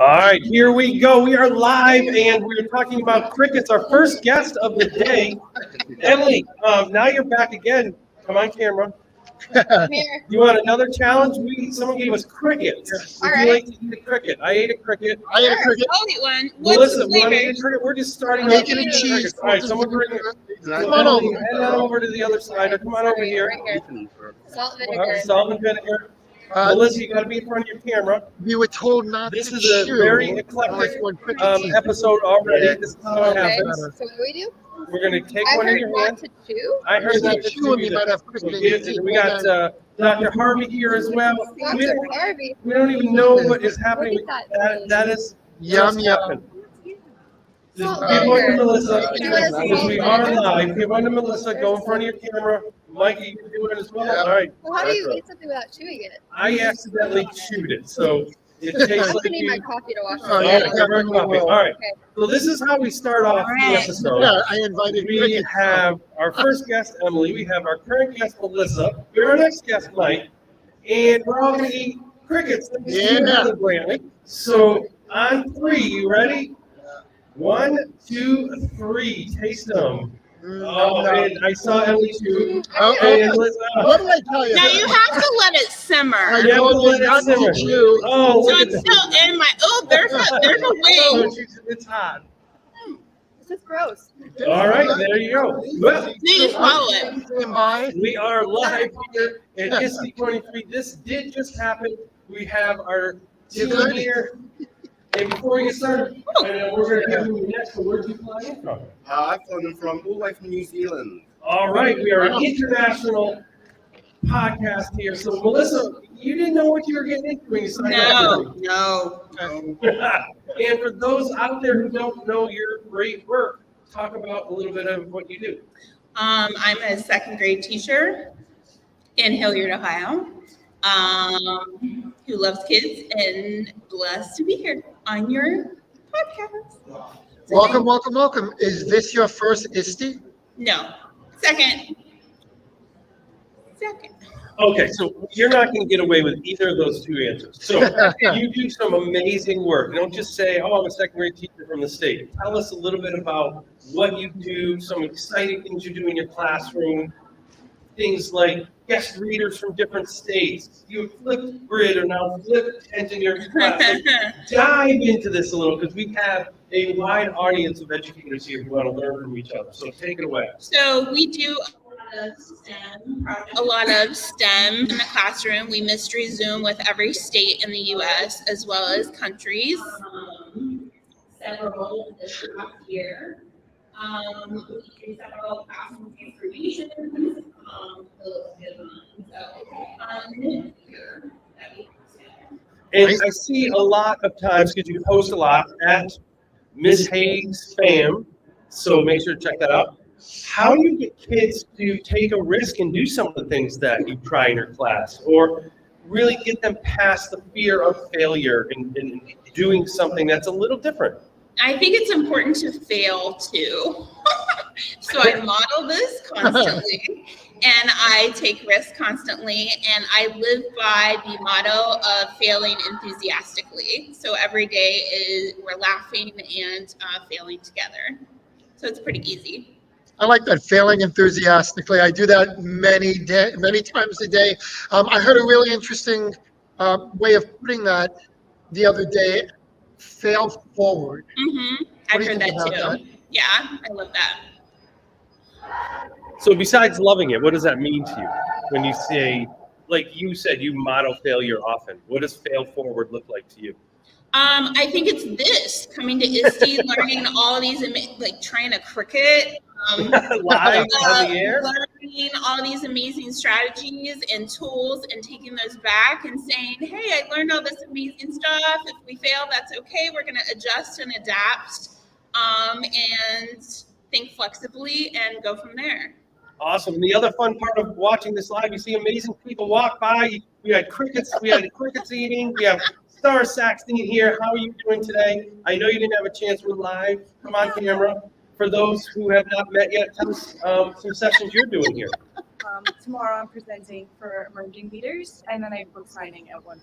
All right, here we go. We are live, and we're talking about crickets. Our first guest of the day, Emily. Now you're back again. Come on, camera. I'm here. You want another challenge? Someone gave us crickets. Would you like to eat a cricket? I ate a cricket. I ate a cricket. I'll eat one. What's Melissa, the you want to eat flavor? a cricket? We're just starting Bacon with and eating cheese. crickets. All right, someone bring it. Come on over. Head on over to the other side. Or come on over here. Right here. Salt and All right, vinegar. salt and vinegar. Melissa, you got to be in front of your camera. We were told not This to is a chew very unless eclectic one cricket teeth. episode already. This is how it Okay, happens. so what do we do? We're going to take I've one in heard your not hand. to chew. I heard If that you too. chew, you might have cricket in your teeth. We got Dr. Harvey here as well. Dr. Harvey. We don't even know what is happening. Look at That is Yum, just yum. happened. Salt Give one to vinegar. Melissa. Do you want to Because we salt are vinegar? live. Give one to Melissa. Go in front of your camera. Mikey, you can do it as well. Yeah. All right. Well, how do you eat something without chewing it? I accidentally chewed it, so it I tastes also like need you. my coffee to wash Oh, All yeah. right, give her a copy. All right. Okay. So this is how we start off the episode. Yeah, I invited We cricket. have our first guest, Emily. We have our current guest, Melissa. We have our next guest, Mike. And we're all going to eat crickets. Yeah. So on three, you ready? 1, 2, 3. Taste them. Oh, and I saw Emily too. And Melissa. What did I tell you? Now you have to let it simmer. I Yeah, told we'll you let it not simmer. to chew. Oh, So look at it's that. still in my. Oh, there's a wing. It's hot. This is gross. All right, there you go. Well, You just swallow it. Stand by. we are live here at ISTE 23. This did just happen. We have our team here. And before we get started, we're going to give you the next one. Where'd you fly in from? I've flown from all the way from New Zealand. All right, we are an international podcast here. So, Melissa, you didn't know what you were getting into when you signed up. No. And for those out there who don't know your great work, talk about a little bit of what you do. I'm a second grade teacher in Hilliard, Ohio, who loves kids and blessed to be here on your podcast. Welcome, welcome, welcome. Is this your first ISTE? No. Second. Okay, so you're not going to get away with either of those two answers. So you do some amazing work. Don't just say, oh, I'm a second grade teacher from the state. Tell us a little bit about what you do, some exciting things you do in your classroom, things like guest readers from different states. You have flipped grid or now flipped engineering class. Dive into this a little because we have a wide audience of educators here who want to learn from each other. So take it away. So we do a lot of STEM in the classroom. We mystery Zoom with every state in the U.S. as well as countries. Several this year. We do several classroom transformations. And I see a lot of times, because you post a lot, at Miss Hayes Fam, so make sure to check that out. How do you get kids to take a risk and do some of the things that you try in your class, or really get them past the fear of failure and doing something that's a little different? I think it's important to fail too. So I model this constantly and I take risks constantly and I live by the motto of failing enthusiastically. So every day we're laughing and failing together. So it's pretty easy. I like that, failing enthusiastically. I do that many times a day. I heard a really interesting way of putting that the other day. Fail forward. I've do you heard think that about too. Yeah, I love that. So besides loving it, what does that mean to you when you say, like you said, you model failure often? What does fail forward look like to you? I think it's this coming to ISTE, learning all these, like trying to cricket, Live on the air? learning all these amazing strategies and tools and taking those back and saying, hey, I learned all this amazing stuff. If we fail, that's okay. We're going to adjust and adapt and think flexibly and go from there. Awesome. And the other fun part of watching this live, you see amazing people walk by. We had crickets eating. We have Star Saxton here. How are you doing today? I know you didn't have a chance. We're live. Come on camera. For those who have not met yet, tell us some sessions you're doing here. Tomorrow I'm presenting for emerging leaders, and then I have book signing at 1.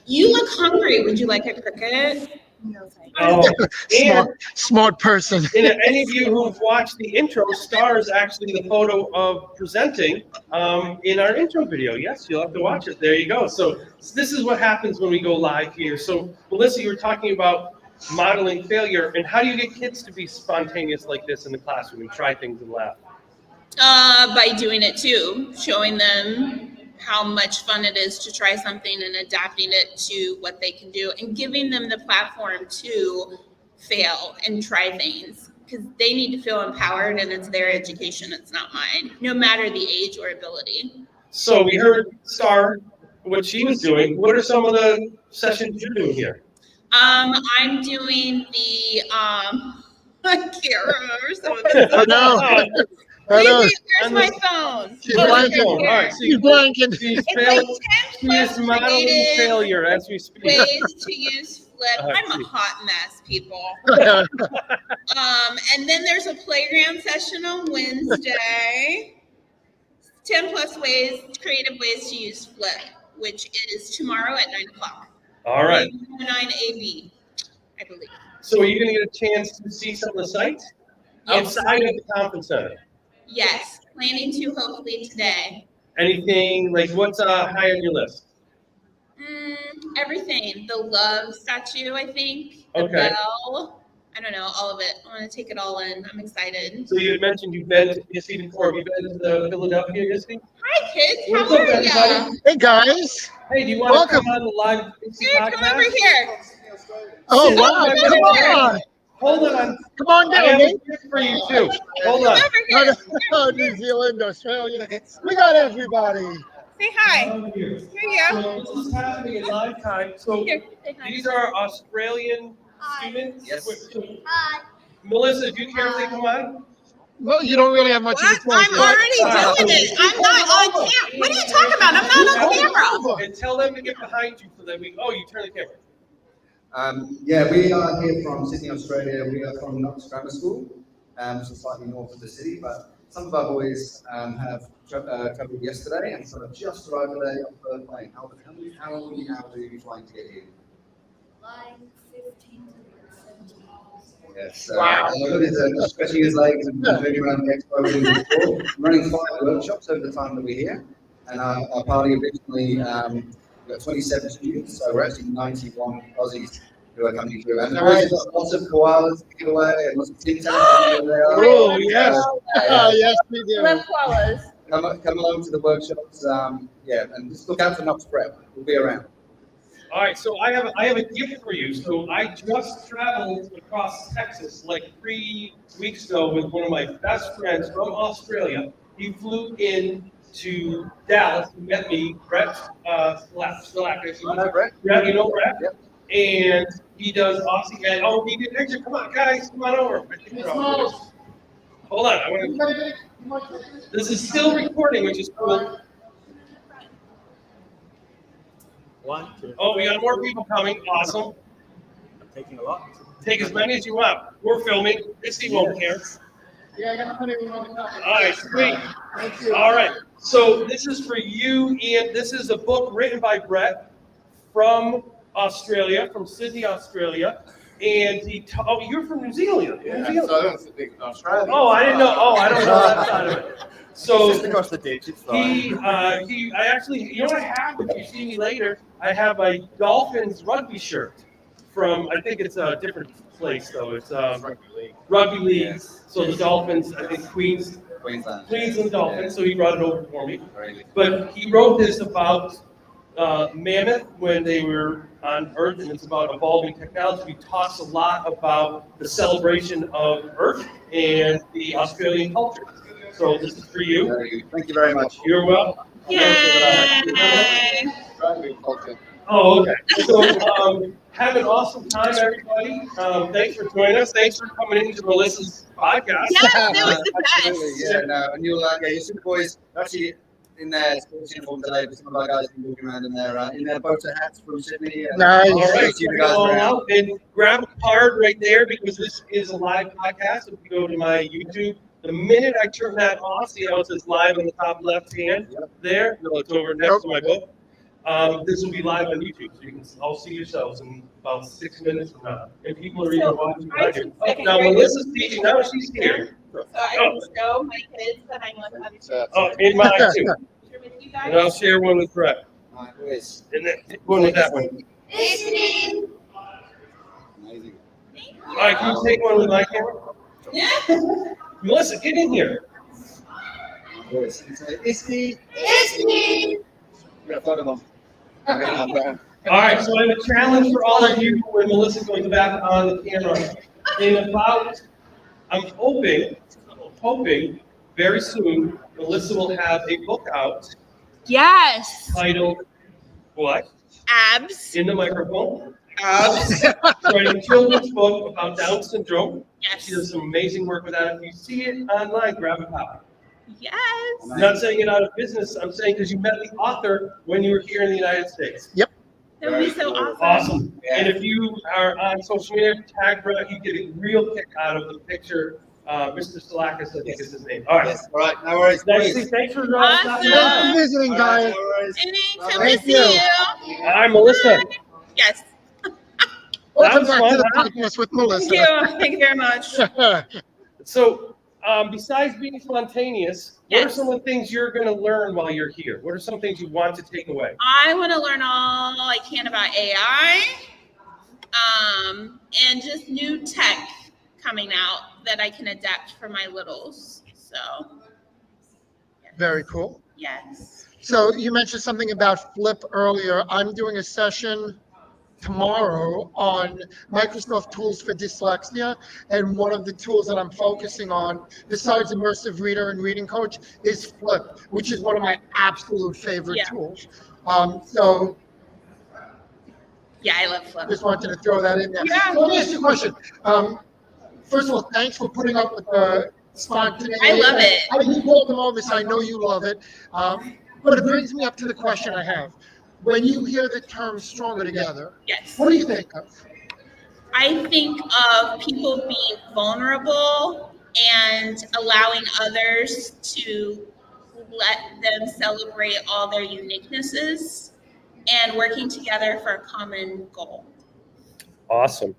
You look hungry. Would you like a cricket? No, thank you. Oh, and Smart person. and any of you who've watched the intro, Star is actually the photo of presenting in our intro video. Yes, you'll have to watch it. There you go. So this is what happens when we go live here. So Melissa, you were talking about modeling failure, and how do you get kids to be spontaneous like this in the classroom and try things and laugh? By doing it too, showing them how much fun it is to try something and adapting it to what they can do and giving them the platform to fail and try things because they need to feel empowered and it's their education, it's not mine, no matter the age or ability. So we heard Star, what she was doing. What are some of the sessions you're doing here? I'm doing the, I can't remember some of this. I know. Wait, where's my phone? She's Oh, blanking. here. All right, so She's blanking. she's It's failing. like 10 She plus is modeling creative failure as we speak. ways to use flip. I I'm see. a hot mess, people. And then there's a playground session on Wednesday. 10 plus ways, creative ways to use flip, which is tomorrow at 9 o'clock. All right. 9 AB, I believe. So are you going to get a chance to see some of the sites Yes. outside of the conference center? Yes, planning to hopefully today. Anything like what's high on your list? Everything. The love statue, I think. The Okay. bell. I don't know, all of it. I want to take it all in. I'm excited. So you had mentioned you've been to ISTE before. Have you been to the Philadelphia ISTE? Hi, kids. What's How up, are everybody? you? Hey, guys. Hey, do you want Welcome. to come on the live ISTE Here, podcast? come over here. Oh, wow. Come on. Hold on. Come on I down, have a Nate. gift for you too. Hold Come on. over here. Oh, New Zealand, Australia. We got everybody. Say hi. Here. Here you go. So this is happening in live time. So Here, say hi. these are Australian Hi. students. Yes. Hi. Melissa, do you care if they come on? Well, you don't really have much of a What? choice. I'm already doing it. I'm not on camera. What are you talking about? I'm not on camera. And tell them to get behind you so that we. Oh, you turn the camera. Yeah, we are here from Sydney, Australia. We are from Knox Grammar School, which is slightly north of the city. But some of our boys have travelled yesterday and sort of just arrived today on the plane. How many hours are you flying to get here? Like 15 to 17 hours. Yes. Wow. He's stretching his legs and moving around the expo room before. Running 5 workshops over the time that we're here. And our party originally, we've got 27 students, so we're actually 91 Aussies who are coming through. And we've got lots of koalas to give away and lots of tic tacs. Oh, yes. Yes, we do. Love koalas. Come along to the workshops, yeah, and just look out for Knox Prep. We'll be around. All right, so I have a gift for you. So I just traveled across Texas like 3 weeks ago with one of my best friends from Australia. He flew in to Dallas and met me, Brett Stalakis. Brett? Brett, you know Brett? Yep. And he does Aussie. And oh, he did a picture. Come on, guys, come on over. Hold on, I want to. This is still recording, which is cool. 1, 2. Oh, we got more people coming. Awesome. taking a lot. Take as many as you want. We're filming. Missy won't care. Yeah, I got plenty of room. All right, sweet. Thank you. All right. So this is for you, Ian. This is a book written by Brett from Australia, from Sydney, Australia. And oh, you're from New Zealand. New Zealand. So that's the big Australia. Oh, I didn't know. Oh, I don't know that side of it. So Just across the ditch. It's fine. I actually, you know what I have? If you see me later, I have a Dolphins rugby shirt from, I think it's a different place though. It's Rugby league. rugby league. So the Dolphins, I think Queensland. Queensland Dolphins. So he brought it over for me. Very good. But he wrote this about Mammoth when they were on Earth, and it's about evolving technology. He talks a lot about the celebration of Earth and the Australian culture. So this is for you. Very good. Thank you very much. You're welcome. Yay! Rugby culture. Oh, okay. So have an awesome time, everybody. Thanks for joining us. Thanks for coming into Melissa's podcast. Yes, it was the Absolutely, best. yeah, no, and you'll, your super boys actually in their sports uniform today, but some of our guys have been walking around in their boater hats from Sydney. Nice. All right, See you check it guys all around. out and grab a card right there because this is a live podcast. If you go to my YouTube, the minute I turn that off, see how it says live in the top left hand there? No, it's over next to my book. This will be live on YouTube, so you can all see yourselves in about 6 minutes from now. And people are even watching behind you. Oh, now Melissa's teaching. Now she's here. So I can show my kids that I'm with other children. Oh, in mine too. Share with you And guys. I'll share one with Brett. All right, boys. And then one with that one. Amazing. All right, can you take one with my camera? Yeah. Melissa, get in here. Boys. It's me. We're gonna photo them. All right, so I have a challenge for all of you when Melissa goes back on the camera. In about, I'm hoping very soon, Melissa will have a book out Yes. titled, what? Abs. In the microphone. Abs. Writing a children's book about Down syndrome. Yes. She does some amazing work with that. If you see it online, grab a copy. Yes. I'm not saying it out of business. I'm saying because you met the author when you were here in the United States. That would be so awesome. Awesome. And if you are on social media, tag Brett, you get a real kick out of the picture. Mr. Salakis, I think is his name. All right. Yes, all right, no worries. Nice. Boys. Thanks for Awesome. stopping Thanks by. for visiting, All right, guys. no worries. Anytime to Thank see you. you. Hi, Melissa. Yes. Welcome was back fun, to the huh? podcast with Thank you. Melissa. Thank you very much. So, besides being spontaneous, what are Yes. some of the things you're going to learn while you're here? What are some things you want to take away? I want to learn all I can about AI, and just new tech coming out that I can adapt for my littles. So, Very cool. yes. So you mentioned something about Flip earlier. I'm doing a session tomorrow on Microsoft tools for dyslexia. And one of the tools that I'm focusing on, besides Immersive Reader and Reading Coach, is Flip, which is one of my absolute favorite Yeah. tools. So Yeah, I love Flip. just wanted to throw that in there. Yeah. So let me ask you a question. First of all, thanks for putting up with the spontaneity. I love it. I you called them all this. I know you love it. But it brings me up to the question I have. When you hear the term stronger together, Yes. what do you think of? I think of people being vulnerable and allowing others to let them celebrate all their uniquenesses and working together for a common goal. Awesome.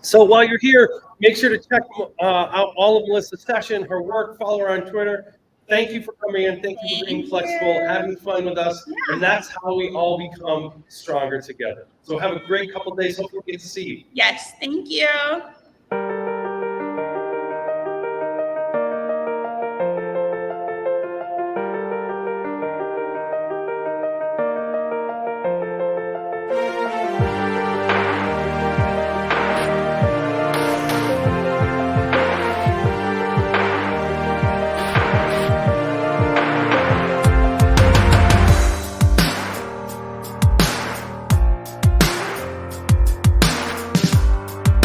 So while you're here, make sure to check out all of Melissa's session, her work, follow her on Twitter. Thank you for coming in. Thank you for being Thank flexible, you. having fun with us. Yeah. And that's how we all become stronger together. So have a great couple days. Hopefully we get to see you. Yes, thank you.